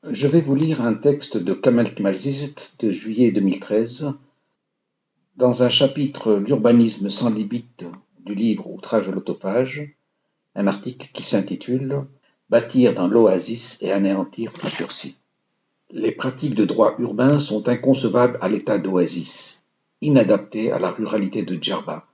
Je vais vous lire un texte de Kamel Kmalzit de juillet 2013, dans un chapitre L'urbanisme sans limite du livre Outrage à l'autophage, un article qui s'intitule Bâtir dans l'oasis et anéantir tout sursis. Les pratiques de droit urbain sont inconcevables à l'état d'oasis, inadaptées à la ruralité de Djerba.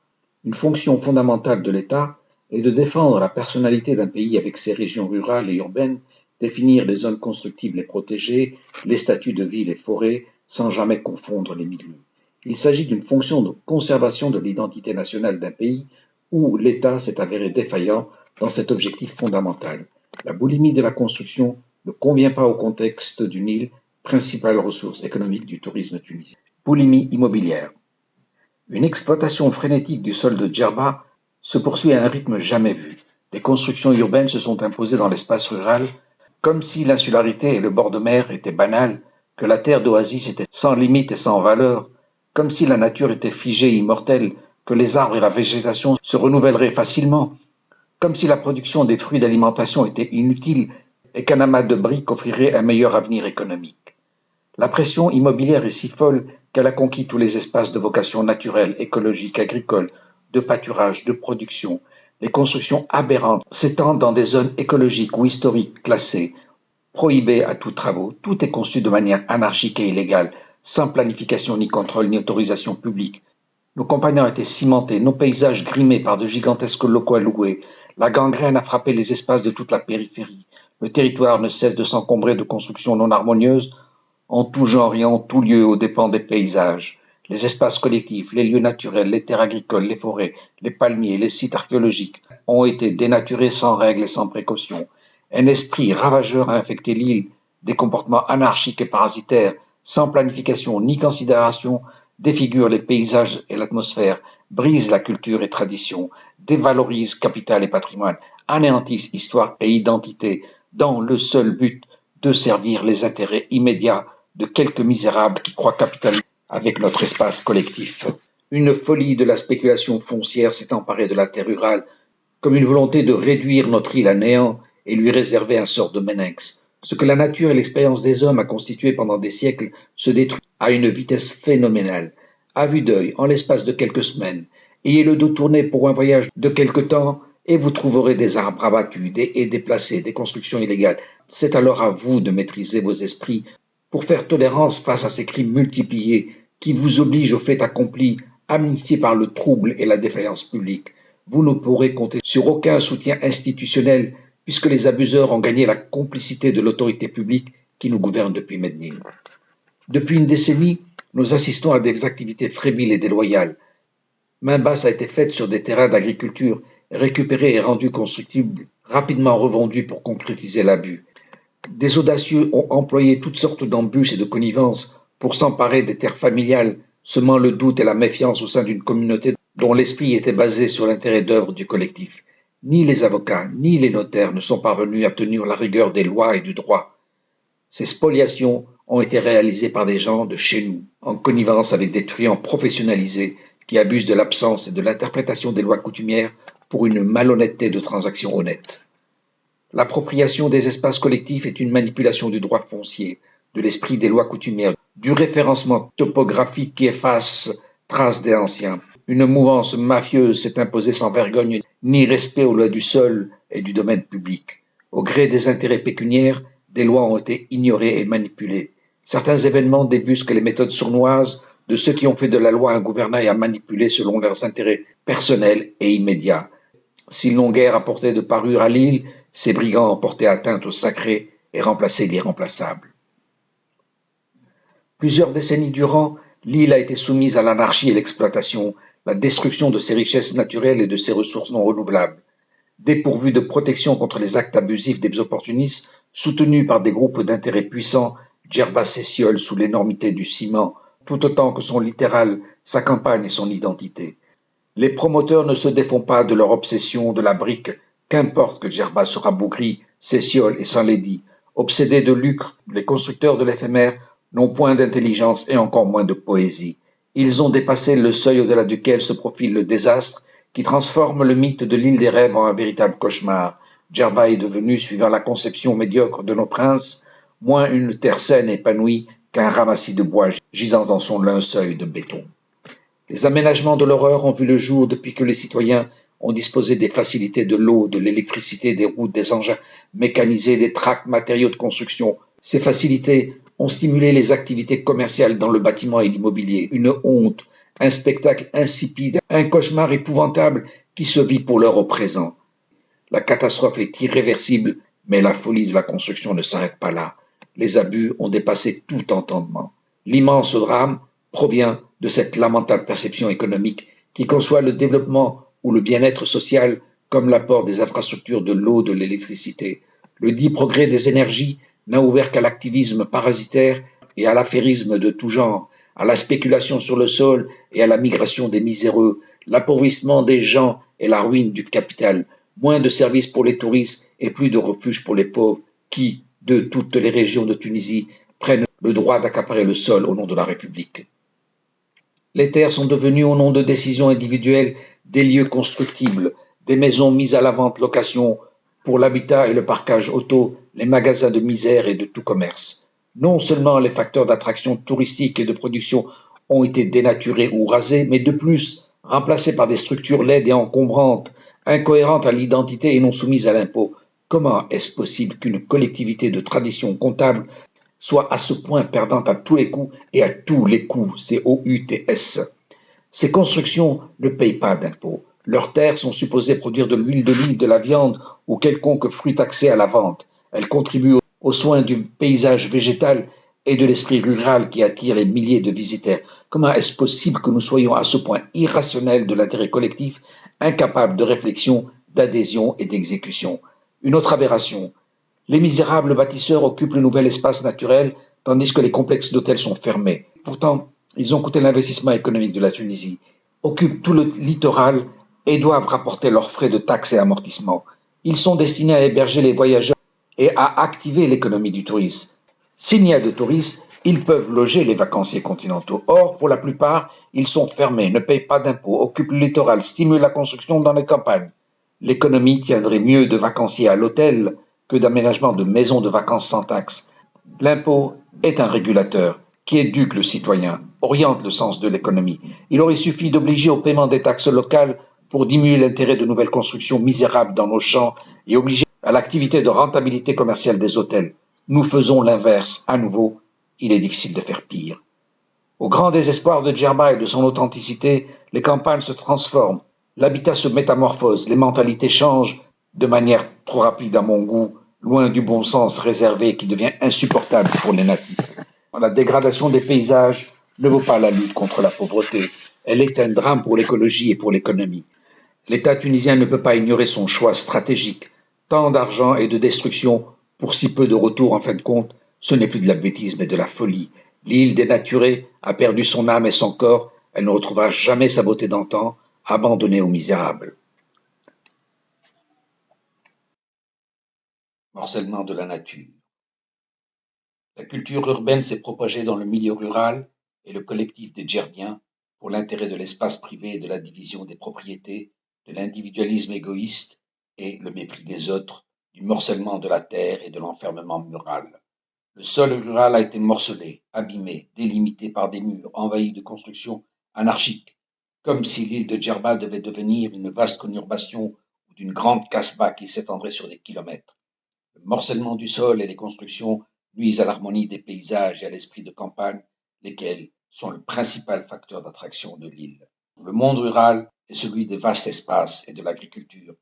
Une fonction fondamentale de l'État est de défendre la personnalité d'un pays avec ses régions rurales et urbaines, définir les zones constructibles et protégées, les statuts de villes et forêts, sans jamais confondre les milieux. Il s'agit d'une fonction de conservation de l'identité nationale d'un pays où l'État s'est avéré défaillant dans cet objectif fondamental. La boulimie de la construction ne convient pas au contexte d'une île, principale ressource économique du tourisme tunisien. Boulimie immobilière. Une exploitation frénétique du sol de Djerba se poursuit à un rythme jamais vu. Les constructions urbaines se sont imposées dans l'espace rural, comme si l'insularité et le bord de mer étaient banals, que la terre d'oasis était sans limite et sans valeur, comme si la nature était figée et immortelle, que les arbres et la végétation se renouvelleraient facilement, comme si la production des fruits d'alimentation était inutile et qu'un amas de briques offrirait un meilleur avenir économique. La pression immobilière est si folle qu'elle a conquis tous les espaces de vocation naturelle, écologique, agricole, de pâturage, de production. Les constructions aberrantes s'étendent dans des zones écologiques ou historiques classées, prohibées à tous travaux. Tout est conçu de manière anarchique et illégale, sans planification ni contrôle ni autorisation publique. Nos campagnes ont été cimentées, nos paysages grimés par de gigantesques locaux à louer. La gangrène a frappé les espaces de toute la périphérie. Le territoire ne cesse de s'encombrer de constructions non harmonieuses, en tout genre et en tout lieu aux dépens des paysages. Les espaces collectifs, les lieux naturels, les terres agricoles, les forêts, les palmiers, les sites archéologiques ont été dénaturés sans règles et sans précaution. Un esprit ravageur a infecté l'île, des comportements anarchiques et parasitaires, sans planification ni considération, défigurent les paysages et l'atmosphère, brisent la culture et tradition, dévalorisent capital et patrimoine, anéantissent histoire et identité, dans le seul but de servir les intérêts immédiats de quelques misérables qui croient capitaliser avec notre espace collectif. Une folie de la spéculation foncière s'est emparée de la terre rurale, comme une volonté de réduire notre île à néant et lui réserver un sort de Méninx. Ce que la nature et l'expérience des hommes a constitué pendant des siècles se détruit à une vitesse phénoménale. À vue d'œil, en l'espace de quelques semaines, ayez le dos tourné pour un voyage de quelque temps et vous trouverez des arbres abattus, des haies déplacées, des constructions illégales. C'est alors à vous de maîtriser vos esprits pour faire tolérance face à ces crimes multipliés qui vous obligent au fait accompli, amnistiés par le trouble et la défaillance publique. Vous ne pourrez compter sur aucun soutien institutionnel puisque les abuseurs ont gagné la complicité de l'autorité publique qui nous gouverne depuis Medellín. Depuis une décennie, nous assistons à des activités frémiles et déloyales. Main basse a été faite sur des terrains d'agriculture récupérés et rendus constructibles, rapidement revendus pour concrétiser l'abus. Des audacieux ont employé toutes sortes d'embûches et de connivences pour s'emparer des terres familiales, semant le doute et la méfiance au sein d'une communauté dont l'esprit était basé sur l'intérêt d'œuvre du collectif. Ni les avocats, ni les notaires ne sont parvenus à tenir la rigueur des lois et du droit. Ces spoliations ont été réalisées par des gens de chez nous, en connivence avec des truands professionnalisés qui abusent de l'absence et de l'interprétation des lois coutumières pour une malhonnêteté de transactions honnêtes. L'appropriation des espaces collectifs est une manipulation du droit foncier, de l'esprit des lois coutumières, du référencement topographique qui efface traces des anciens. Une mouvance mafieuse s'est imposée sans vergogne ni respect aux lois du sol et du domaine public. Au gré des intérêts pécuniaires, des lois ont été ignorées et manipulées. Certains événements débusquent les méthodes sournoises de ceux qui ont fait de la loi un gouvernail à manipuler selon leurs intérêts personnels et immédiats. S'ils n'ont guère apporté de parure à l'île, ces brigands ont porté atteinte au sacré et remplacé l'irremplaçable. Plusieurs décennies durant, l'île a été soumise à l'anarchie et l'exploitation, la destruction de ses richesses naturelles et de ses ressources non renouvelables. Dépourvue de protection contre les actes abusifs des opportunistes, soutenus par des groupes d'intérêts puissants, Djerba s'étiole sous l'énormité du ciment, tout autant que son littoral, sa campagne et son identité. Les promoteurs ne se défont pas de leur obsession de la brique, qu'importe que Djerba se rabougrit, s'étiole et s'enlaidit. Obsédés de lucre, les constructeurs de l'éphémère n'ont point d'intelligence et encore moins de poésie. Ils ont dépassé le seuil au-delà duquel se profile le désastre qui transforme le mythe de l'île des rêves en un véritable cauchemar. Djerba est devenu, suivant la conception médiocre de nos princes, moins une terre saine et épanouie qu'un ramassis de bois gisant dans son linceul de béton. Les aménagements de l'horreur ont vu le jour depuis que les citoyens ont disposé des facilités de l'eau, de l'électricité, des routes, des engins mécanisés, des tracts, matériaux de construction. Ces facilités ont stimulé les activités commerciales dans le bâtiment et l'immobilier. Une honte, un spectacle insipide, un cauchemar épouvantable qui se vit pour l'heure au présent. La catastrophe est irréversible, mais la folie de la construction ne s'arrête pas là. Les abus ont dépassé tout entendement. L'immense drame provient de cette lamentable perception économique qui conçoit le développement ou le bien-être social comme l'apport des infrastructures de l'eau, de l'électricité. Le dit progrès des énergies n'a ouvert qu'à l'activisme parasitaire et à l'affairisme de tout genre, à la spéculation sur le sol et à la migration des miséreux, l'appauvrissement des gens et la ruine du capital, moins de services pour les touristes et plus de refuges pour les pauvres qui, de toutes les régions de Tunisie, prennent le droit d'accaparer le sol au nom de la République. Les terres sont devenues, au nom de décisions individuelles, des lieux constructibles, des maisons mises à la vente location pour l'habitat et le parquage auto, les magasins de misère et de tout commerce. Non seulement les facteurs d'attraction touristique et de production ont été dénaturés ou rasés, mais de plus remplacés par des structures laides et encombrantes, incohérentes à l'identité et non soumises à l'impôt. Comment est-ce possible qu'une collectivité de tradition comptable soit à ce point perdante à tous les coups et à tous les coups, COUTS. Ces constructions ne payent pas d'impôts. Leurs terres sont supposées produire de l'huile d'olive, de la viande ou quelconque fruit taxé à la vente. Elles contribuent aux soins du paysage végétal et de l'esprit rural qui attire les milliers de visiteurs. Comment est-ce possible que nous soyons à ce point irrationnels de l'intérêt collectif, incapables de réflexion, d'adhésion et d'exécution? Une autre aberration. Les misérables bâtisseurs occupent le nouvel espace naturel, tandis que les complexes d'hôtels sont fermés. Pourtant, ils ont coûté l'investissement économique de la Tunisie, occupent tout le littoral et doivent rapporter leurs frais de taxes et amortissements. Ils sont destinés à héberger les voyageurs et à activer l'économie du tourisme. S'il n'y a de touristes, ils peuvent loger les vacanciers continentaux. Or, pour la plupart, ils sont fermés, ne payent pas d'impôts, occupent le littoral, stimulent la construction dans les campagnes. L'économie tiendrait mieux de vacanciers à l'hôtel que d'aménagement de maisons de vacances sans taxe. L'impôt est un régulateur qui éduque le citoyen, oriente le sens de l'économie. Il aurait suffi d'obliger au paiement des taxes locales pour diminuer l'intérêt de nouvelles constructions misérables dans nos champs et obliger à l'activité de rentabilité commerciale des hôtels. Nous faisons l'inverse. À nouveau, il est difficile de faire pire. Au grand désespoir de Djerba et de son authenticité, les campagnes se transforment, l'habitat se métamorphose, les mentalités changent de manière trop rapide à mon goût, loin du bon sens réservé qui devient insupportable pour les natifs. La dégradation des paysages ne vaut pas la lutte contre la pauvreté. Elle est un drame pour l'écologie et pour l'économie. L'État tunisien ne peut pas ignorer son choix stratégique. Tant d'argent et de destruction pour si peu de retour en fin de compte, ce n'est plus de la bêtise mais de la folie. L'île dénaturée a perdu son âme et son corps, elle ne retrouvera jamais sa beauté d'antan, abandonnée aux misérables. Morcellement de la nature. La culture urbaine s'est propagée dans le milieu rural et le collectif des Djerbiens pour l'intérêt de l'espace privé et de la division des propriétés, de l'individualisme égoïste et le mépris des autres, du morcellement de la terre et de l'enfermement mural. Le sol rural a été morcelé, abîmé, délimité par des murs, envahi de constructions anarchiques, comme si l'île de Djerba devait devenir une vaste conurbation ou d'une grande casbah qui s'étendrait sur des kilomètres. Le morcellement du sol et les constructions nuisent à l'harmonie des paysages et à l'esprit de campagne, lesquels sont le principal facteur d'attraction de l'île. Le monde rural est celui des vastes espaces et de l'agriculture,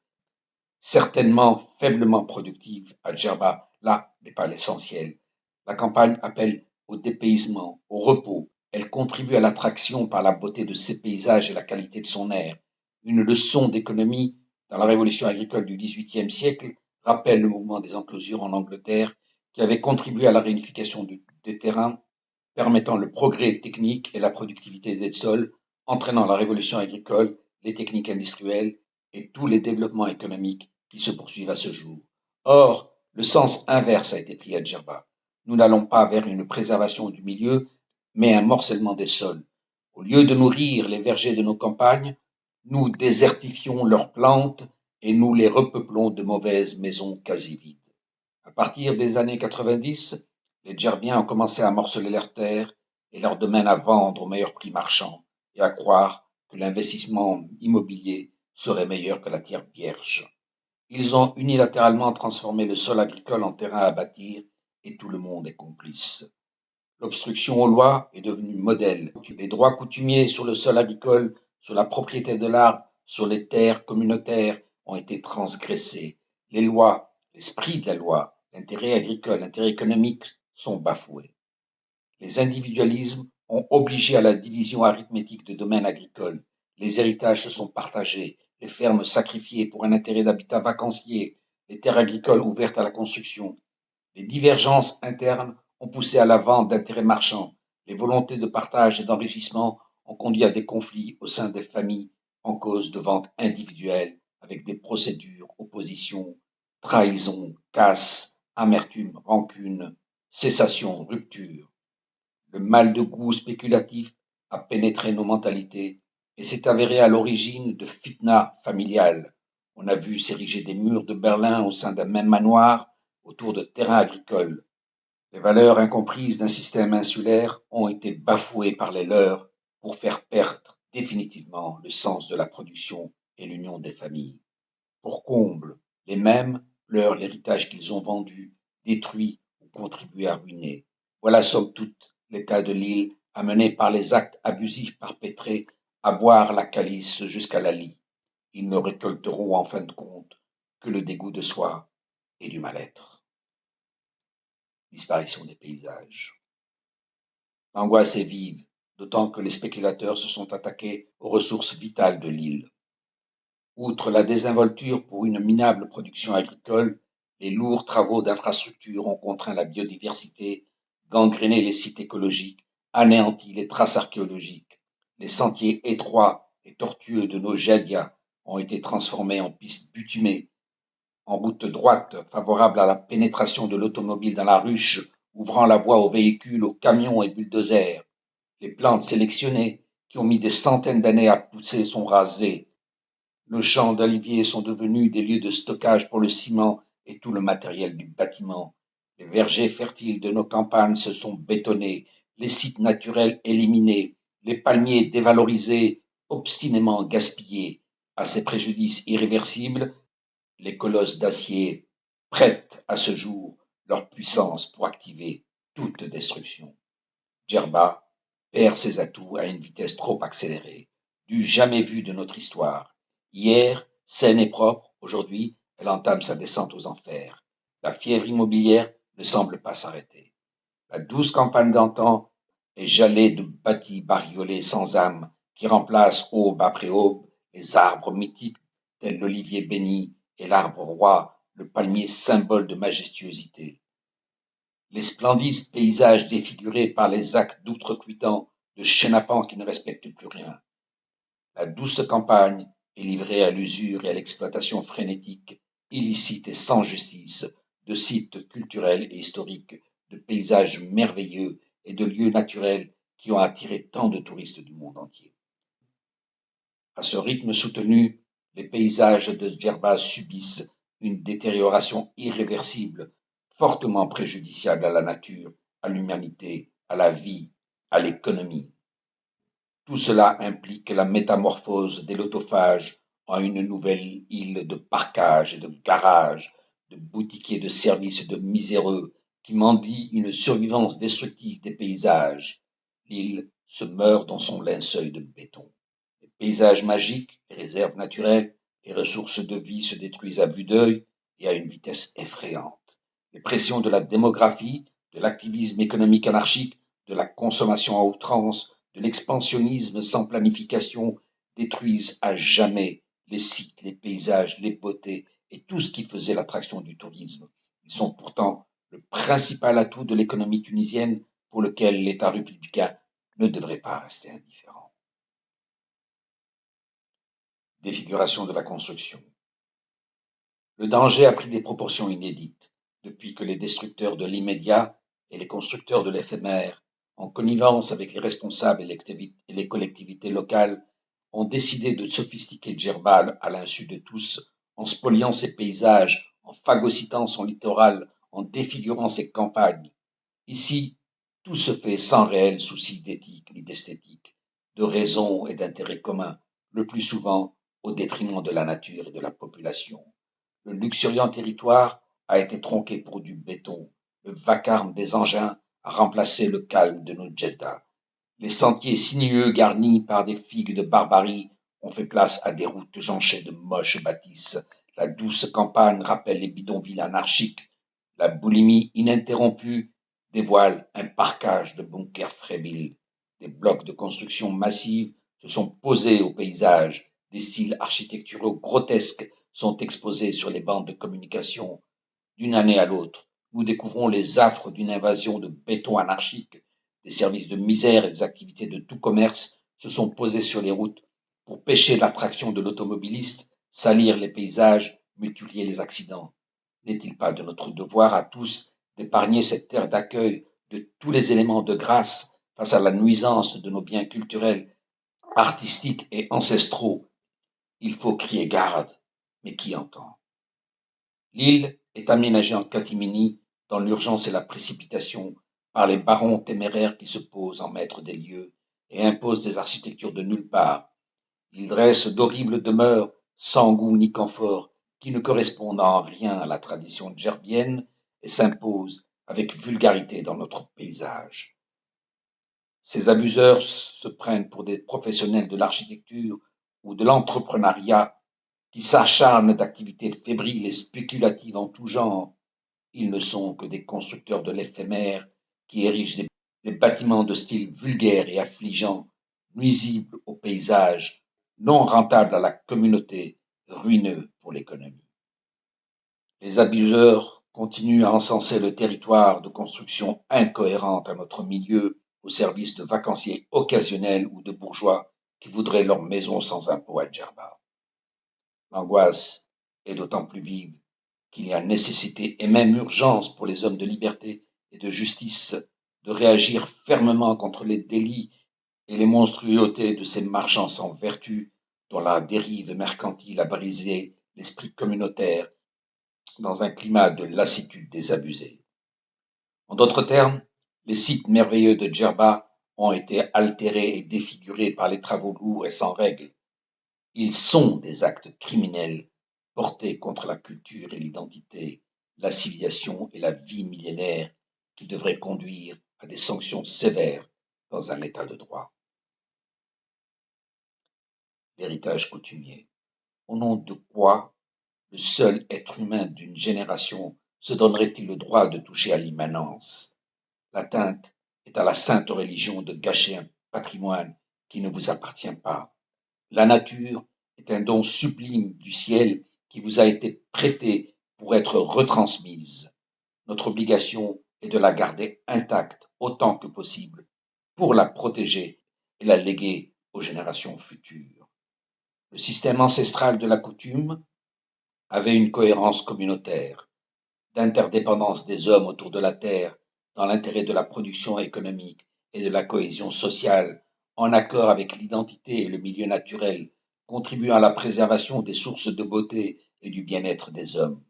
certainement faiblement productive à Djerba, là n'est pas l'essentiel. La campagne appelle au dépaysement, au repos. Elle contribue à l'attraction par la beauté de ses paysages et la qualité de son air. Une leçon d'économie dans la révolution agricole du XVIIIe siècle rappelle le mouvement des enclosures en Angleterre qui avait contribué à la réunification des terrains, permettant le progrès technique et la productivité des sols, entraînant la révolution agricole, les techniques industrielles et tous les développements économiques qui se poursuivent à ce jour. Or, le sens inverse a été pris à Djerba. Nous n'allons pas vers une préservation du milieu, mais un morcellement des sols. Au lieu de nourrir les vergers de nos campagnes, nous désertifions leurs plantes et nous les repeuplons de mauvaises maisons quasi vides. À partir des années 90, Les Djerbiens ont commencé à morceler leurs terres et leurs domaines à vendre au meilleur prix marchand et à croire que l'investissement immobilier serait meilleur que la terre vierge. Ils ont unilatéralement transformé le sol agricole en terrain à bâtir et tout le monde est complice. L'obstruction aux lois est devenue modèle. Les droits coutumiers sur le sol agricole, sur la propriété de l'arbre, sur les terres communautaires ont été transgressés. Les lois, l'esprit de la loi, l'intérêt agricole, l'intérêt économique sont bafoués. Les individualismes ont obligé à la division arithmétique de domaines agricoles. Les héritages se sont partagés, les fermes sacrifiées pour un intérêt d'habitat vacancier, les terres agricoles ouvertes à la construction. Les divergences internes ont poussé à la vente d'intérêts marchands. Les volontés de partage et d'enrichissement ont conduit à des conflits au sein des familles en cause de ventes individuelles avec des procédures, oppositions, trahison, casse, amertume, rancune, cessation, rupture. Le mal de goût spéculatif a pénétré nos mentalités et s'est avéré à l'origine de fitna familiales. On a vu s'ériger des murs de Berlin au sein d'un même manoir autour de terrains agricoles. Les valeurs incomprises d'un système insulaire ont été bafouées par les leurs pour faire perdre définitivement le sens de la production et l'union des familles. Pour comble, les mêmes pleurent l'héritage qu'ils ont vendu, détruit ou contribué à ruiner. Voilà somme toute l'état de l'île amené par les actes abusifs perpétrés à boire la calice jusqu'à la lie. Ils ne récolteront en fin de compte que le dégoût de soi et du mal-être. Disparition des paysages. L'angoisse est vive, d'autant que les spéculateurs se sont attaqués aux ressources vitales de l'île. Outre la désinvolture pour une minable production agricole, les lourds travaux d'infrastructure ont contraint la biodiversité, gangréné les sites écologiques, anéanti les traces archéologiques. Les sentiers étroits et tortueux de nos jadias ont été transformés en pistes bitumées, en route droite favorable à la pénétration de l'automobile dans la ruche, ouvrant la voie aux véhicules, aux camions et bulldozers. Les plantes sélectionnées, qui ont mis des centaines d'années à pousser, sont rasées. Nos champs d'oliviers sont devenus des lieux de stockage pour le ciment et tout le matériel du bâtiment. Les vergers fertiles de nos campagnes se sont bétonnés, les sites naturels éliminés, les palmiers dévalorisés, obstinément gaspillés. À ces préjudices irréversibles, les colosses d'acier prêtent à ce jour leur puissance pour activer toute destruction. Djerba perd ses atouts à une vitesse trop accélérée, du jamais vu de notre histoire. Hier, saine et propre, aujourd'hui, elle entame sa descente aux enfers. La fièvre immobilière ne semble pas s'arrêter. La douce campagne d'antan est jalée de bâtis bariolés sans âme qui remplacent aube après aube les arbres mythiques tels l'olivier béni et l'arbre roi, le palmier symbole de majestuosité. Les splendides paysages défigurés par les actes d'outrecuidants de chenapans qui ne respectent plus rien. La douce campagne est livrée à l'usure et à l'exploitation frénétique, illicite et sans justice, de sites culturels et historiques, de paysages merveilleux et de lieux naturels qui ont attiré tant de touristes du monde entier. À ce rythme soutenu, les paysages de Djerba subissent une détérioration irréversible, fortement préjudiciable à la nature, à l'humanité, à la vie, à l'économie. Tout cela implique la métamorphose des lotophages en une nouvelle île de parcages et de garages, de boutiquiers de services et de miséreux qui mendient une survivance destructive des paysages. L'île se meurt dans son linceul de béton. Les paysages magiques, les réserves naturelles, les ressources de vie se détruisent à vue d'œil et à une vitesse effrayante. Les pressions de la démographie, de l'activisme économique anarchique, de la consommation à outrance, de l'expansionnisme sans planification détruisent à jamais les sites, les paysages, les beautés et tout ce qui faisait l'attraction du tourisme. Ils sont pourtant le principal atout de l'économie tunisienne pour lequel l'État républicain ne devrait pas rester indifférent. Défiguration de la construction. Le danger a pris des proportions inédites depuis que les destructeurs de l'immédiat et les constructeurs de l'éphémère, en connivence avec les responsables et les collectivités locales, ont décidé de sophistiquer Djerba à l'insu de tous, en spoliant ses paysages, en phagocytant son littoral, en défigurant ses campagnes. Ici, tout se fait sans réel souci d'éthique ni d'esthétique, de raison et d'intérêt commun, le plus souvent au détriment de la nature et de la population. Le luxuriant territoire a été tronqué pour du béton, le vacarme des engins a remplacé le calme de nos Jeddah. Les sentiers sinueux garnis par des figues de barbarie ont fait place à des routes jonchées de moches bâtisses. La douce campagne rappelle les bidonvilles anarchiques. La boulimie ininterrompue dévoile un parcage de bunkers frébiles. Des blocs de construction massive se sont posés au paysage. Des styles architecturaux grotesques sont exposés sur les bandes de communication. D'une année à l'autre, nous découvrons les affres d'une invasion de béton anarchique. Des services de misère et des activités de tout commerce se sont posés sur les routes pour pêcher l'attraction de l'automobiliste, salir les paysages, multiplier les accidents. N'est-il pas de notre devoir à tous d'épargner cette terre d'accueil de tous les éléments de grâce face à la nuisance de nos biens culturels, artistiques et ancestraux? Il faut crier garde, mais qui entend? L'île est aménagée en catimini dans l'urgence et la précipitation par les barons téméraires qui se posent en maîtres des lieux et imposent des architectures de nulle part. Ils dressent d'horribles demeures sans goût ni confort qui ne correspondent en rien à la tradition gerbienne et s'imposent avec vulgarité dans notre paysage. Ces abuseurs se prennent pour des professionnels de l'architecture ou de l'entrepreneuriat qui s'acharnent d'activités fébriles et spéculatives en tout genre. Ils ne sont que des constructeurs de l'éphémère qui érigent des bâtiments de style vulgaire et affligeant, nuisibles au paysage, non rentables à la communauté, ruineux pour l'économie. Les abuseurs continuent à encenser le territoire de constructions incohérentes à notre milieu au service de vacanciers occasionnels ou de bourgeois qui voudraient leur maison sans impôt à Djerba. L'angoisse est d'autant plus vive qu'il y a nécessité et même urgence pour les hommes de liberté et de justice de réagir fermement contre les délits et les monstruosités de ces marchands sans vertu dont la dérive mercantile a brisé l'esprit communautaire dans un climat de lassitude des abusés. En d'autres termes, les sites merveilleux de Djerba ont été altérés et défigurés par les travaux lourds et sans règle. Ils sont des actes criminels portés contre la culture et l'identité, la civilisation et la vie millénaire qui devraient conduire à des sanctions sévères dans un état de droit. L'héritage coutumier. Au nom de quoi le seul être humain d'une génération se donnerait-il le droit de toucher à l'immanence? L'atteinte est à la sainte religion de gâcher un patrimoine qui ne vous appartient pas. La nature est un don sublime du ciel qui vous a été prêté pour être retransmise. Notre obligation est de la garder intacte autant que possible pour la protéger et la léguer aux générations futures. Le système ancestral de la coutume avait une cohérence communautaire, d'interdépendance des hommes autour de la terre dans l'intérêt de la production économique et de la cohésion sociale, en accord avec l'identité et le milieu naturel, contribuant à la préservation des sources de beauté et du bien-être des hommes.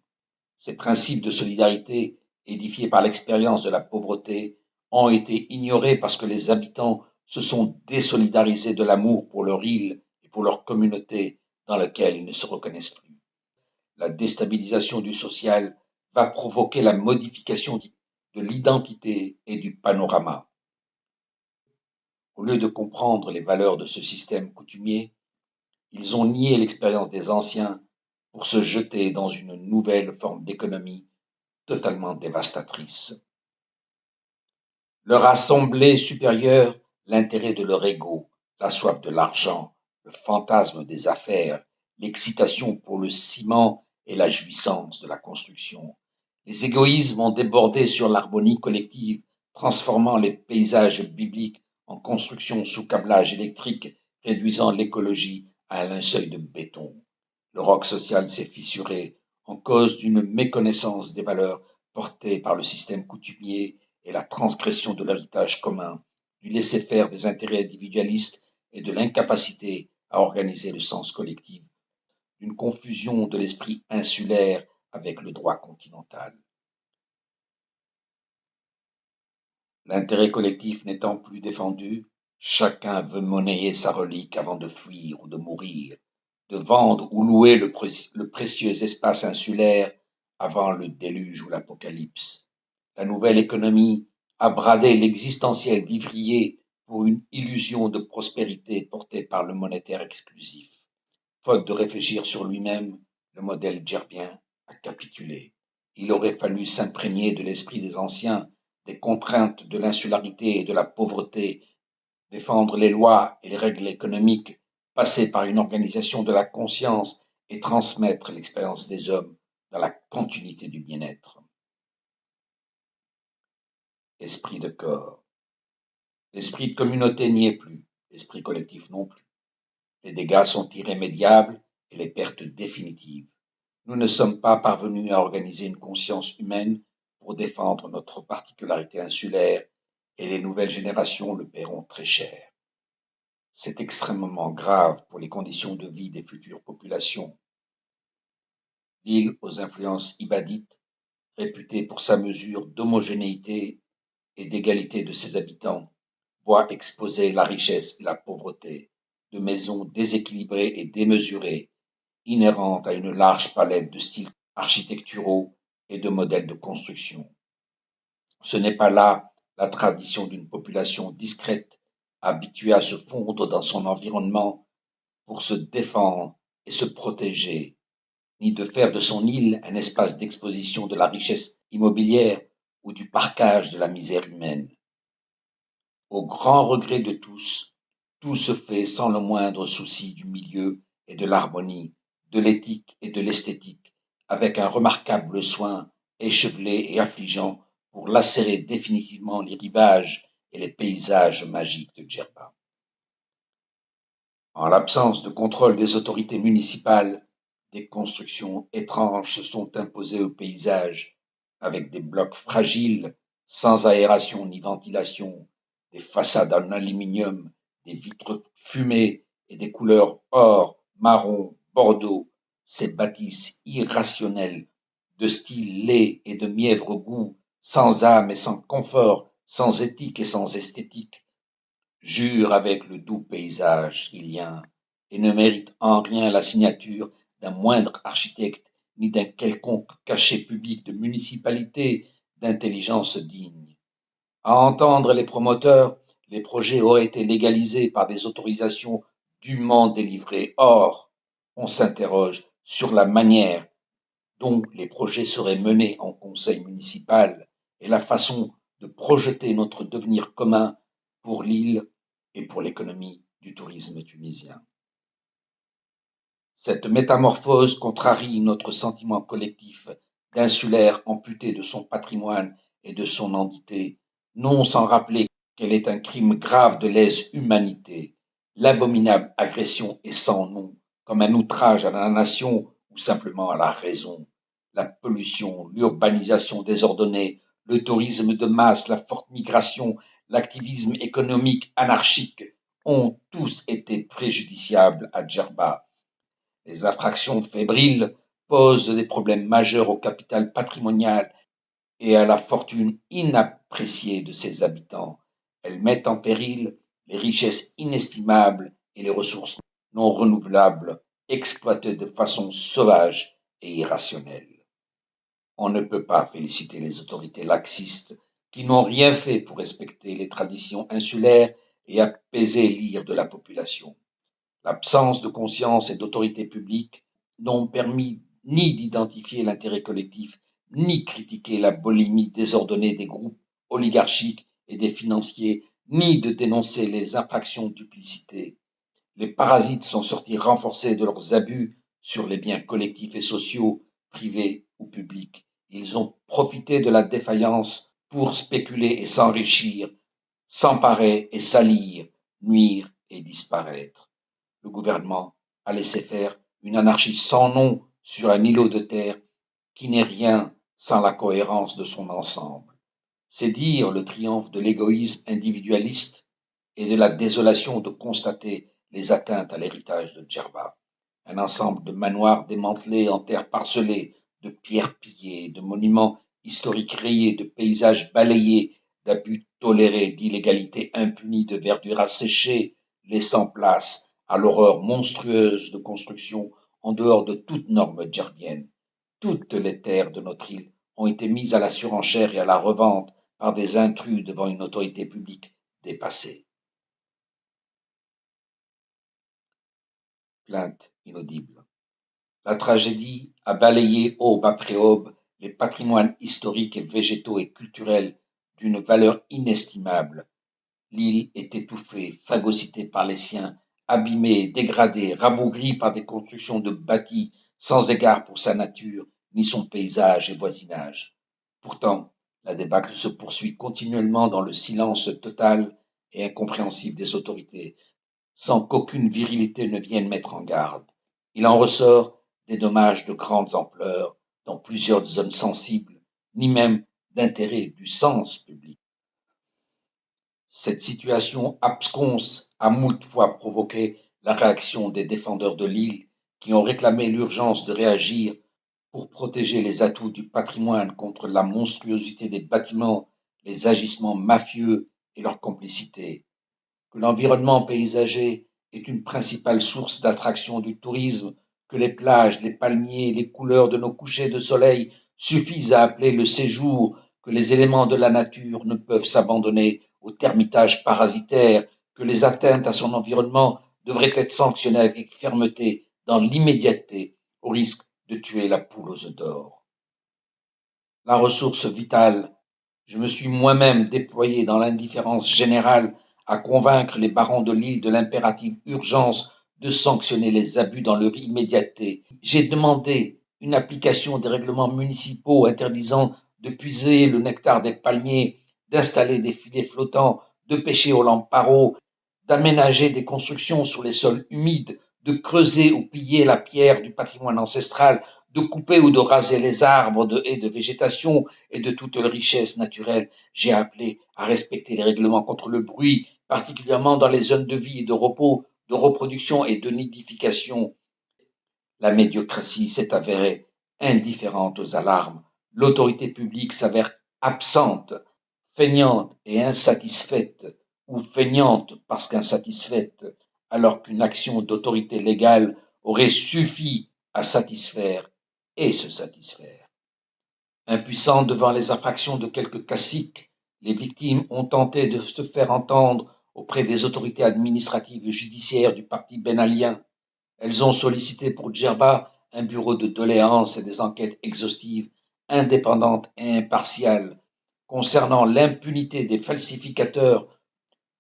Ces principes de solidarité, édifiés par l'expérience de la pauvreté, ont été ignorés parce que les habitants se sont désolidarisés de l'amour pour leur île et pour leur communauté dans laquelle ils ne se reconnaissent plus. La déstabilisation du social va provoquer la modification de l'identité et du panorama. Au lieu de comprendre les valeurs de ce système coutumier, ils ont nié l'expérience des anciens pour se jeter dans une nouvelle forme d'économie totalement dévastatrice. Leur assemblée supérieure, l'intérêt de leur ego, la soif de l'argent, le fantasme des affaires, l'excitation pour le ciment et la jouissance de la construction. Les égoïsmes ont débordé sur l'harmonie collective, transformant les paysages bibliques en constructions sous câblage électrique, réduisant l'écologie à un linceul de béton. Le roc social s'est fissuré en cause d'une méconnaissance des valeurs portées par le système coutumier et la transgression de l'héritage commun, du laisser-faire des intérêts individualistes et de l'incapacité à organiser le sens collectif, d'une confusion de l'esprit insulaire avec le droit continental. L'intérêt collectif n'étant plus défendu, chacun veut monnayer sa relique avant de fuir ou de mourir, de vendre ou louer le précieux espace insulaire avant le déluge ou l'apocalypse. La nouvelle économie a bradé l'existentiel vivrier pour une illusion de prospérité portée par le monétaire exclusif. Faute de réfléchir sur lui-même, le modèle djerbien a capitulé. Il aurait fallu s'imprégner de l'esprit des anciens, des contraintes de l'insularité et de la pauvreté, défendre les lois et les règles économiques, passer par une organisation de la conscience et transmettre l'expérience des hommes dans la continuité du bien-être. Esprit de corps. L'esprit de communauté n'y est plus, l'esprit collectif non plus. Les dégâts sont irrémédiables et les pertes définitives. Nous ne sommes pas parvenus à organiser une conscience humaine pour défendre notre particularité insulaire et les nouvelles générations le paieront très cher. C'est extrêmement grave pour les conditions de vie des futures populations. L'île aux influences ibadites, réputée pour sa mesure d'homogénéité et d'égalité de ses habitants, voit exposer la richesse et la pauvreté de maisons déséquilibrées et démesurées, inhérentes à une large palette de styles architecturaux et de modèles de construction. Ce n'est pas là la tradition d'une population discrète, habituée à se fondre dans son environnement pour se défendre et se protéger, ni de faire de son île un espace d'exposition de la richesse immobilière ou du parquage de la misère humaine. Au grand regret de tous, tout se fait sans le moindre souci du milieu et de l'harmonie, de l'éthique et de l'esthétique, avec un remarquable soin échevelé et affligeant pour lacérer définitivement les rivages et les paysages magiques de Djerba. En l'absence de contrôle des autorités municipales, des constructions étranges se sont imposées au paysage, avec des blocs fragiles, sans aération ni ventilation, des façades en aluminium, des vitres fumées et des couleurs or, marron, bordeaux, ces bâtisses irrationnelles, de style laid et de mièvre goût, sans âme et sans confort, sans éthique et sans esthétique, jurent avec le doux paysage ilien et ne méritent en rien la signature d'un moindre architecte ni d'un quelconque cachet public de municipalité d'intelligence digne. À entendre les promoteurs, les projets auraient été légalisés par des autorisations dûment délivrées. Or, on s'interroge sur la manière dont les projets seraient menés en conseil municipal et la façon de projeter notre devenir commun pour l'île et pour l'économie du tourisme tunisien. Cette métamorphose contrarie notre sentiment collectif d'insulaire amputé de son patrimoine et de son entité, non sans rappeler qu'elle est un crime grave de lèse-humanité. L'abominable agression est sans nom, comme un outrage à la nation ou simplement à la raison. La pollution, l'urbanisation désordonnée, le tourisme de masse, la forte migration, l'activisme économique anarchique ont tous été préjudiciables à Djerba. Les infractions fébriles posent des problèmes majeurs au capital patrimonial et à la fortune inappréciée de ses habitants. Elles mettent en péril les richesses inestimables et les ressources non renouvelables exploitées de façon sauvage et irrationnelle. On ne peut pas féliciter les autorités laxistes qui n'ont rien fait pour respecter les traditions insulaires et apaiser l'ire de la population. L'absence de conscience et d'autorité publique n'ont permis ni d'identifier l'intérêt collectif, ni critiquer la bulimie désordonnée des groupes oligarchiques et des financiers, ni de dénoncer les infractions de duplicité. Les parasites sont sortis renforcés de leurs abus sur les biens collectifs et sociaux, privés ou publics. Ils ont profité de la défaillance pour spéculer et s'enrichir, s'emparer et salir, nuire et disparaître. Le gouvernement a laissé faire une anarchie sans nom sur un îlot de terre qui n'est rien sans la cohérence de son ensemble. C'est dire le triomphe de l'égoïsme individualiste et de la désolation de constater les atteintes à l'héritage de Djerba. Un ensemble de manoirs démantelés en terre parcelée, de pierres pillées, de monuments historiques rayés, de paysages balayés, d'abus tolérés, d'illégalité impunie, de verdure asséchée, laissant place à l'horreur monstrueuse de construction en dehors de toute norme djerbienne. Toutes les terres de notre île ont été mises à la surenchère et à la revente par des intrus devant une autorité publique dépassée. Plainte inaudible. La tragédie a balayé aube après aube les patrimoines historiques et végétaux et culturels d'une valeur inestimable. L'île est étouffée, phagocytée par les siens, abîmée, dégradée, rabougrie par des constructions de bâtis sans égard pour sa nature, ni son paysage et voisinage. Pourtant, la débâcle se poursuit continuellement dans le silence total et incompréhensible des autorités, sans qu'aucune virilité ne vienne mettre en garde. Il en ressort des dommages de grande ampleur dans plusieurs zones sensibles, ni même d'intérêt du sens public. Cette situation absconse a moult fois provoqué la réaction des défendeurs de l'île qui ont réclamé l'urgence de réagir pour protéger les atouts du patrimoine contre la monstruosité des bâtiments, les agissements mafieux et leur complicité. Que l'environnement paysager est une principale source d'attraction du tourisme, que les plages, les palmiers, les couleurs de nos couchers de soleil suffisent à appeler le séjour, que les éléments de la nature ne peuvent s'abandonner au termitage parasitaire, que les atteintes à son environnement devraient être sanctionnées avec fermeté dans l'immédiateté, au risque de tuer la poule aux œufs d'or. La ressource vitale, je me suis moi-même déployé dans l'indifférence générale à convaincre les barons de l'île de l'impérative urgence de sanctionner les abus dans leur immédiateté. J'ai demandé une application des règlements municipaux interdisant de puiser le nectar des palmiers, d'installer des filets flottants, de pêcher au lamparo, d'aménager des constructions sur les sols humides, de creuser ou piller la pierre du patrimoine ancestral, de couper ou de raser les arbres de haies de végétation et de toute richesse naturelle. J'ai appelé à respecter les règlements contre le bruit, particulièrement dans les zones de vie et de repos, de reproduction et de nidification. La médiocratie s'est avérée indifférente aux alarmes. L'autorité publique s'avère absente, feignante et insatisfaite, ou feignante parce qu'insatisfaite, alors qu'une action d'autorité légale aurait suffi à satisfaire et se satisfaire. Impuissantes devant les infractions de quelques caciques, les victimes ont tenté de se faire entendre auprès des autorités administratives et judiciaires du parti bénalien. Elles ont sollicité pour Djerba un bureau de doléances et des enquêtes exhaustives, indépendantes et impartiales, concernant l'impunité des falsificateurs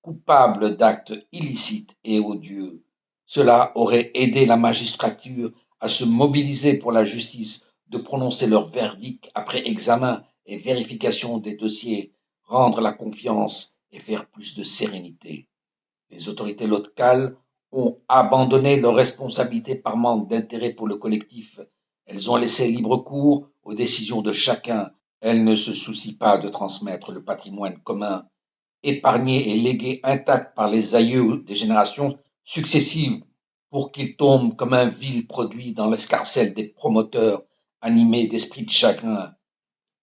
coupables d'actes illicites et odieux. Cela aurait aidé la magistrature à se mobiliser pour la justice, de prononcer leur verdict après examen et vérification des dossiers, rendre la confiance et faire plus de sérénité. Les autorités locales ont abandonné leurs responsabilités par manque d'intérêt pour le collectif. Elles ont laissé libre cours aux décisions de chacun. Elles ne se soucient pas de transmettre le patrimoine commun, épargné et légué intact par les aïeux des générations successives, pour qu'il tombe comme un vil produit dans l'escarcelle des promoteurs animés d'esprit de chagrin.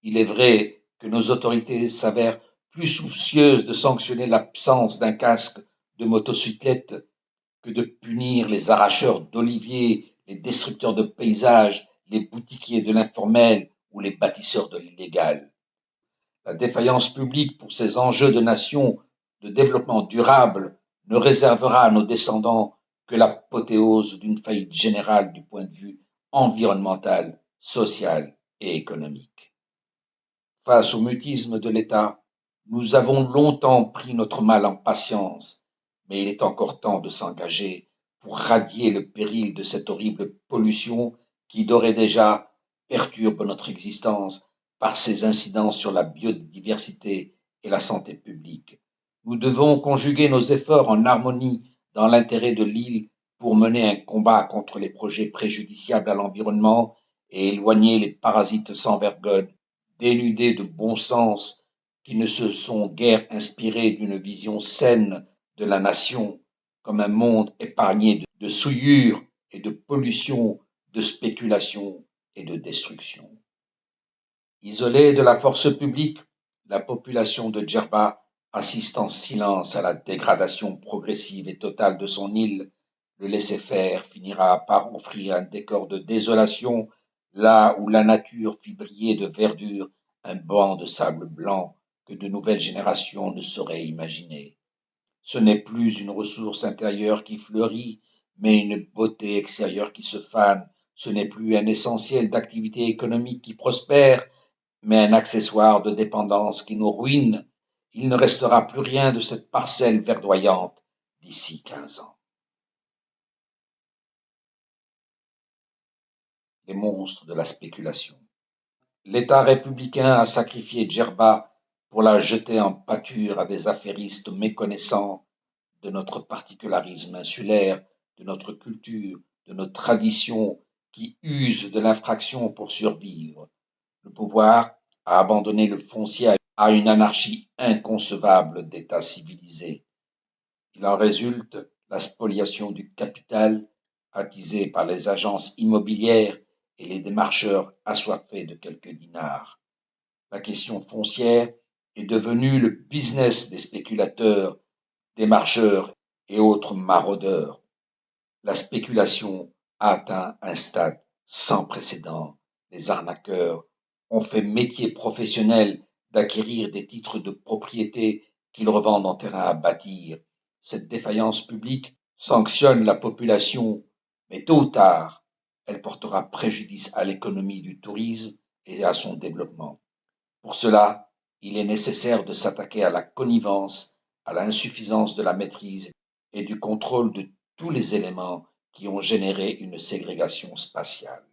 Il est vrai que nos autorités s'avèrent plus soucieuses de sanctionner l'absence d'un casque de motocyclette que de punir les arracheurs d'oliviers, les destructeurs de paysages, les boutiquiers de l'informel ou les bâtisseurs de l'illégal. La défaillance publique pour ces enjeux de nation, de développement durable, ne réservera à nos descendants que l'apothéose d'une faillite générale du point de vue environnemental, social et économique. Face au mutisme de l'État, nous avons longtemps pris notre mal en patience, mais il est encore temps de s'engager pour radier le péril de cette horrible pollution qui d'ores et déjà perturbe notre existence par ses incidences sur la biodiversité et la santé publique. Nous devons conjuguer nos efforts en harmonie dans l'intérêt de l'île pour mener un combat contre les projets préjudiciables à l'environnement et éloigner les parasites sans vergogne, dénudés de bon sens, qui ne se sont guère inspirés d'une vision saine de la nation comme un monde épargné de souillure et de pollution, de spéculation et de destruction. Isolés de la force publique, La population de Djerba assiste en silence à la dégradation progressive et totale de son île. Le laisser-faire finira par offrir un décor de désolation, là où la nature fit briller de verdure un banc de sable blanc que de nouvelles générations ne sauraient imaginer. Ce n'est plus une ressource intérieure qui fleurit, mais une beauté extérieure qui se fane. Ce n'est plus un essentiel d'activité économique qui prospère, mais un accessoire de dépendance qui nous ruine. Il ne restera plus rien de cette parcelle verdoyante d'ici 15 ans. Les monstres de la spéculation. L'État républicain a sacrifié Djerba pour la jeter en pâture à des affairistes méconnaissants de notre particularisme insulaire, de notre culture, de nos traditions, qui usent de l'infraction pour survivre. Le pouvoir a abandonné le foncier à une anarchie inconcevable d'États civilisés. Il en résulte la spoliation du capital, attisée par les agences immobilières et les démarcheurs assoiffés de quelques dinars. La question foncière est devenue le business des spéculateurs, des marcheurs et autres maraudeurs. La spéculation a atteint un stade sans précédent. Les arnaqueurs ont fait métier professionnel d'acquérir des titres de propriété qu'ils revendent en terrain à bâtir. Cette défaillance publique sanctionne la population, mais tôt ou tard, elle portera préjudice à l'économie du tourisme et à son développement. Pour cela, il est nécessaire de s'attaquer à la connivence, à l'insuffisance de la maîtrise et du contrôle de tous les éléments qui ont généré une ségrégation spatiale.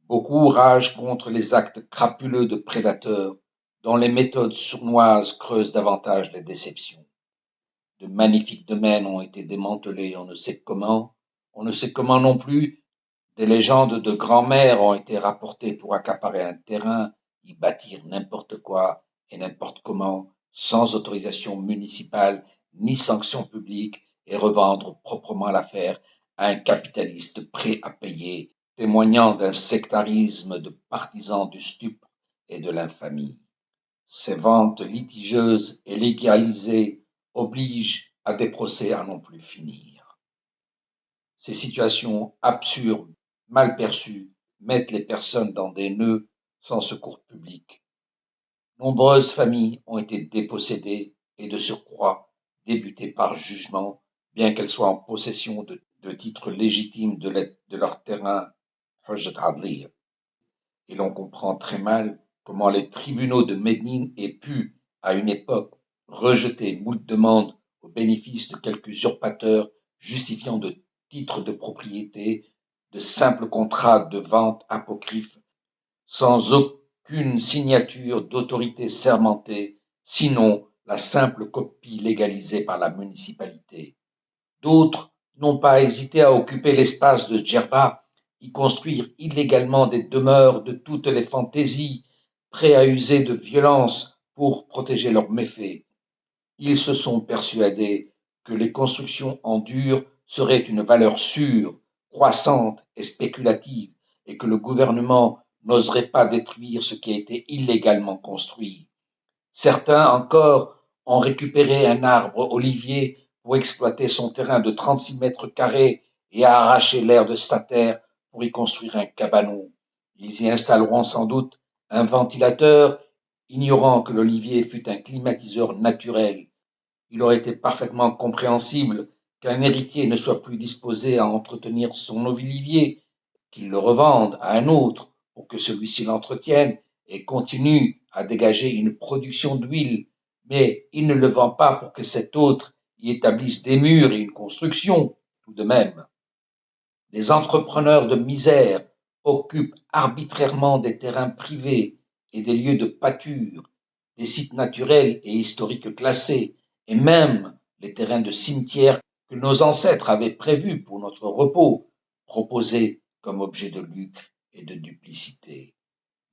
Beaucoup ragent contre les actes crapuleux de prédateurs dont les méthodes sournoises creusent davantage les déceptions. De magnifiques domaines ont été démantelés, on ne sait comment non plus. Des légendes de grand-mère ont été rapportées pour accaparer un terrain, y bâtir n'importe quoi et n'importe comment, sans autorisation municipale ni sanction publique, et revendre proprement l'affaire à un capitaliste prêt à payer, témoignant d'un sectarisme de partisans du stupre et de l'infamie. Ces ventes litigieuses et légalisées obligent à des procès à non plus finir. Ces situations absurdes, mal perçues, mettent les personnes dans des nœuds sans secours public. Nombreuses familles ont été dépossédées et de surcroît débutées par jugement, bien qu'elles soient en possession de titres légitimes de leur terrain, et l'on comprend très mal comment les tribunaux de Médine aient pu, à une époque, rejeter moult demandes au bénéfice de quelques usurpateurs justifiant de titres de propriété, de simples contrats de vente apocryphes, sans aucune signature d'autorité sermentée, sinon la simple copie légalisée par la municipalité. D'autres n'ont pas hésité à occuper l'espace de Djerba, y construire illégalement des demeures de toutes les fantaisies, prêts à user de violence pour protéger leurs méfaits. Ils se sont persuadés que les constructions en dur seraient une valeur sûre, croissante et spéculative, et que le gouvernement n'oserait pas détruire ce qui a été illégalement construit. Certains encore ont récupéré un arbre olivier pour exploiter son terrain de 36 mètres carrés et à arracher l'air de sa terre pour y construire un cabanon. Ils y installeront sans doute un ventilateur, ignorant que l'olivier fut un climatiseur naturel. Il aurait été parfaitement compréhensible qu'un héritier ne soit plus disposé à entretenir son olivier, qu'il le revende à un autre pour que celui-ci l'entretienne et continue à dégager une production d'huile, mais il ne le vend pas pour que cet autre y établisse des murs et une construction, tout de même. Des entrepreneurs de misère occupent arbitrairement des terrains privés et des lieux de pâture, des sites naturels et historiques classés, et même les terrains de cimetière que nos ancêtres avaient prévus pour notre repos, proposés comme objet de lucre et de duplicité.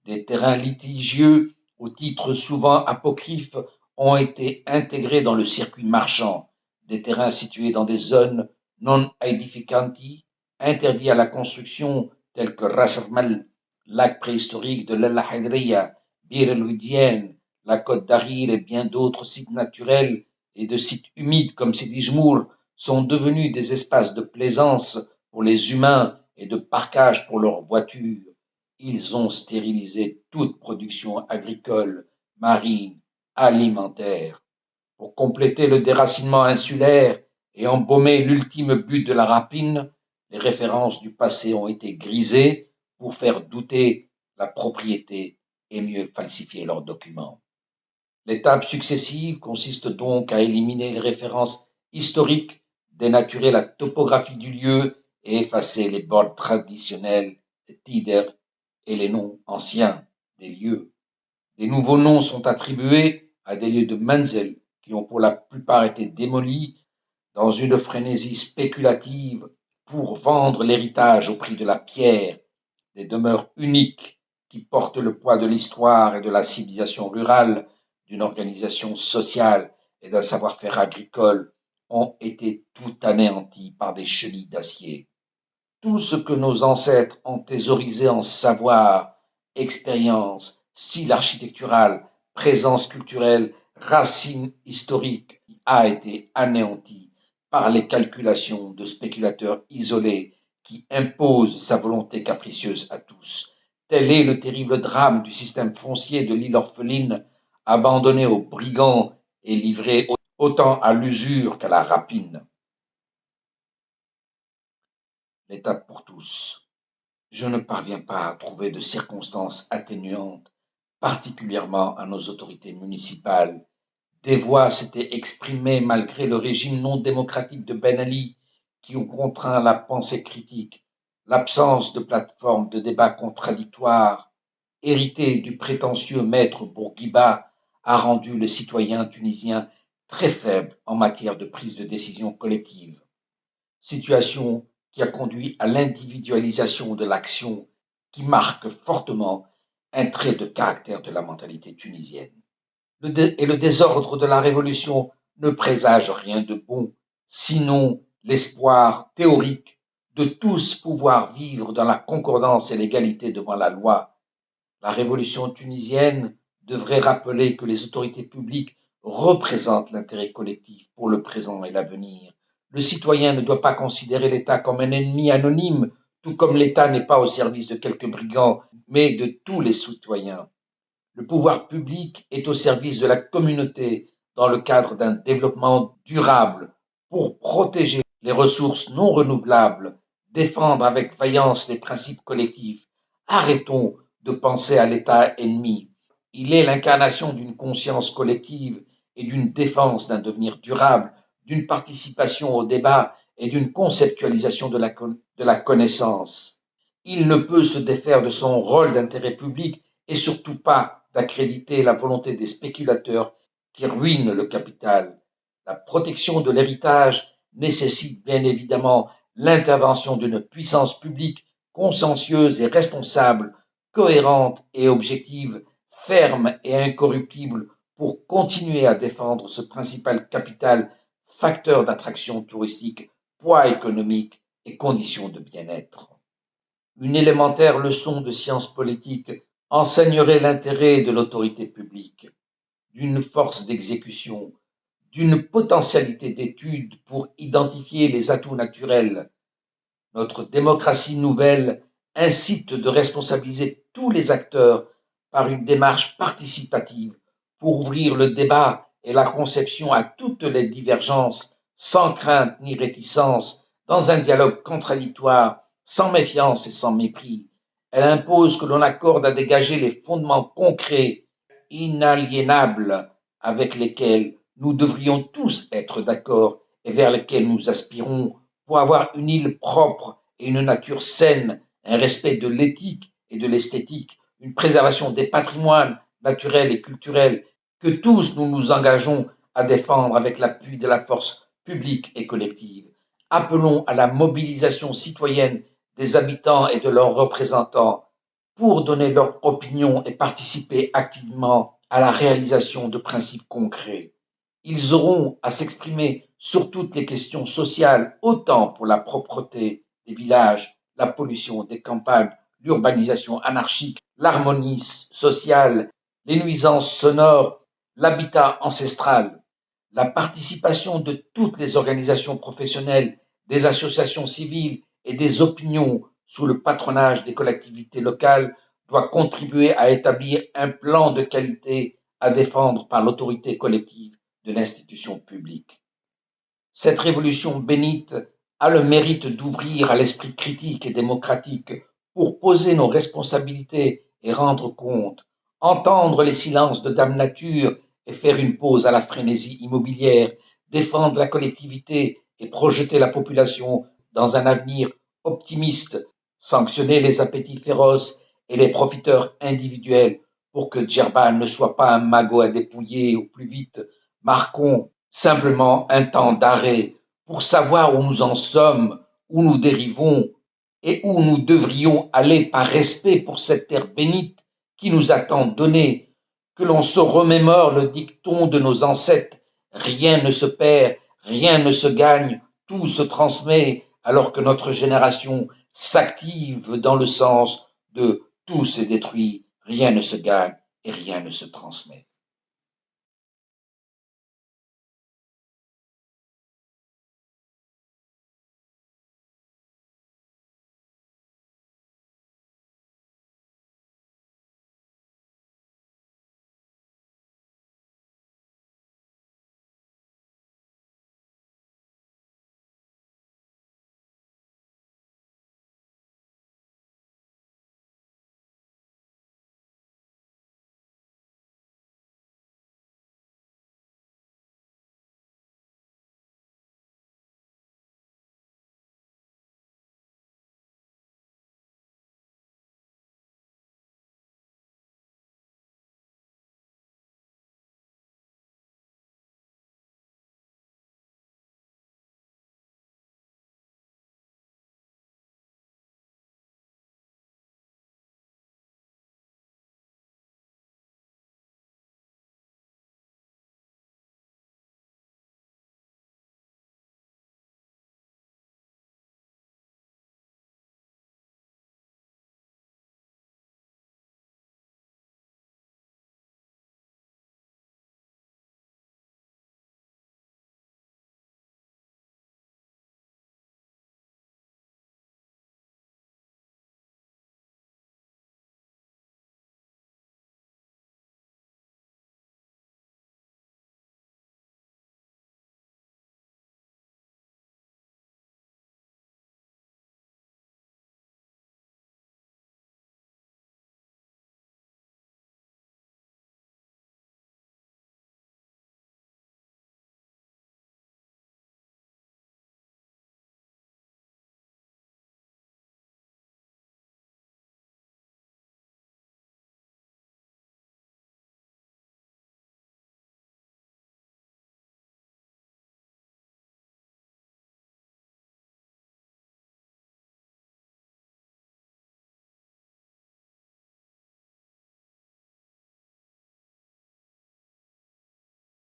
Des terrains litigieux, au titre souvent apocryphe, ont été intégrés dans le circuit marchand, des terrains situés dans des zones non edificanti, interdits à la construction, tels que Ras el Mal, lac préhistorique de l'El Hadriya, Bir el Widienne, la côte d'Arir et bien d'autres sites naturels et de sites humides comme Sidi Jmour sont devenus des espaces de plaisance pour les humains et de parquage pour leurs voitures. Ils ont stérilisé toute production agricole, marine, alimentaire. Pour compléter le déracinement insulaire et embaumer l'ultime but de la rapine, les références du passé ont été grisées pour faire douter la propriété et mieux falsifier leurs documents. L'étape successive consiste donc à éliminer les références historiques, dénaturer la topographie du lieu et effacer les bords traditionnels de Tider et les noms anciens des lieux. Des nouveaux noms sont attribués à des lieux de Menzel qui ont pour la plupart été démolis dans une frénésie spéculative pour vendre l'héritage au prix de la pierre, des demeures uniques qui portent le poids de l'histoire et de la civilisation rurale, d'une organisation sociale et d'un savoir-faire agricole ont été tout anéantis par des chenilles d'acier. Tout ce que nos ancêtres ont thésaurisé en savoir, expérience, style architectural, présence culturelle, racines historiques a été anéanti par les calculations de spéculateurs isolés qui imposent sa volonté capricieuse à tous. Tel est le terrible drame du système foncier de l'île orpheline, abandonné aux brigands et livré autant à l'usure qu'à la rapine. L'étape pour tous. Je ne parviens pas à trouver de circonstances atténuantes, particulièrement à nos autorités municipales. Des voix s'étaient exprimées malgré le régime non démocratique de Ben Ali, qui ont contraint la pensée critique. L'absence de plateforme de débat contradictoire, hérité du prétentieux maître Bourguiba, a rendu les citoyens tunisiens très faibles en matière de prise de décision collective. Situation qui a conduit à l'individualisation de l'action qui marque fortement un trait de caractère de la mentalité tunisienne. Le désordre de la révolution ne présage rien de bon, sinon l'espoir théorique de tous pouvoir vivre dans la concordance et l'égalité devant la loi. La révolution tunisienne devrait rappeler que les autorités publiques représentent l'intérêt collectif pour le présent et l'avenir. Le citoyen ne doit pas considérer l'État comme un ennemi anonyme, tout comme l'État n'est pas au service de quelques brigands, mais de tous les citoyens. Le pouvoir public est au service de la communauté dans le cadre d'un développement durable pour protéger les ressources non renouvelables, défendre avec vaillance les principes collectifs. Arrêtons de penser à l'État ennemi. Il est l'incarnation d'une conscience collective et d'une défense d'un devenir durable, d'une participation au débat et d'une conceptualisation de la connaissance. Il ne peut se défaire de son rôle d'intérêt public et surtout pas d'accréditer la volonté des spéculateurs qui ruinent le capital. La protection de l'héritage nécessite bien évidemment l'intervention d'une puissance publique consciencieuse et responsable, cohérente et objective, ferme et incorruptible pour continuer à défendre ce principal capital, facteur d'attraction touristique, poids économique et condition de bien-être. Une élémentaire leçon de science politique enseignerait l'intérêt de l'autorité publique, d'une force d'exécution, d'une potentialité d'étude pour identifier les atouts naturels. Notre démocratie nouvelle incite de responsabiliser tous les acteurs par une démarche participative pour ouvrir le débat et la conception à toutes les divergences, sans crainte ni réticence, dans un dialogue contradictoire, sans méfiance et sans mépris. Elle impose que l'on accorde à dégager les fondements concrets, inaliénables, avec lesquels nous devrions tous être d'accord et vers lesquels nous aspirons pour avoir une île propre et une nature saine, un respect de l'éthique et de l'esthétique, une préservation des patrimoines naturels et culturels que tous nous nous engageons à défendre avec l'appui de la force publique et collective. Appelons à la mobilisation citoyenne des habitants et de leurs représentants pour donner leur opinion et participer activement à la réalisation de principes concrets. Ils auront à s'exprimer sur toutes les questions sociales, autant pour la propreté des villages, la pollution des campagnes, l'urbanisation anarchique, l'harmonie sociale les nuisances sonores, l'habitat ancestral, la participation de toutes les organisations professionnelles, des associations civiles et des opinions sous le patronage des collectivités locales doit contribuer à établir un plan de qualité à défendre par l'autorité collective de l'institution publique. Cette révolution bénite a le mérite d'ouvrir à l'esprit critique et démocratique pour poser nos responsabilités et rendre compte, entendre les silences de Dame Nature et faire une pause à la frénésie immobilière, défendre la collectivité et projeter la population dans un avenir optimiste, sanctionner les appétits féroces et les profiteurs individuels pour que Djerba ne soit pas un magot à dépouiller au plus vite. Marquons simplement un temps d'arrêt pour savoir où nous en sommes, où nous dérivons et où nous devrions aller par respect pour cette terre bénite qui nous a tant donné, que l'on se remémore le dicton de nos ancêtres, rien ne se perd, rien ne se gagne, tout se transmet, alors que notre génération s'active dans le sens de tout se détruit, rien ne se gagne et rien ne se transmet.